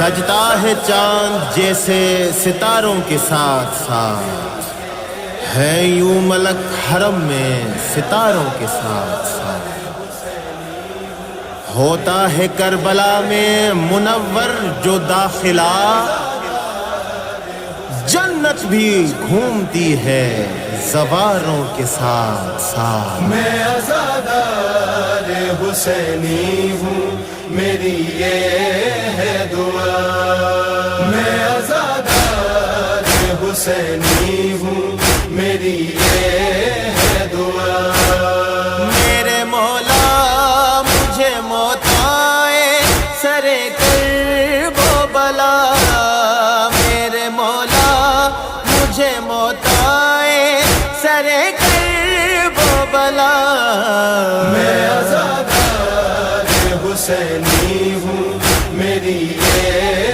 سجتا ہے چاند جیسے ستاروں کے ساتھ ساتھ، ہے یوں ملک حرم میں ستاروں کے ساتھ ساتھ۔ ہوتا ہے کربلا میں منور جو داخلہ، جنت بھی گھومتی ہے زواروں کے ساتھ ساتھ۔ میں عزادار حسینی ہوں، میری یہ ہے دعا۔ میں عزادار حسینی ہوں، میری یہ ہے دعا۔ میرے مولا مجھے موتائے سرے کرب و بلا، میرے مولا مجھے موتائے سرے کرب و بلا۔ میں عزادار حسینی ہوں، میری یہ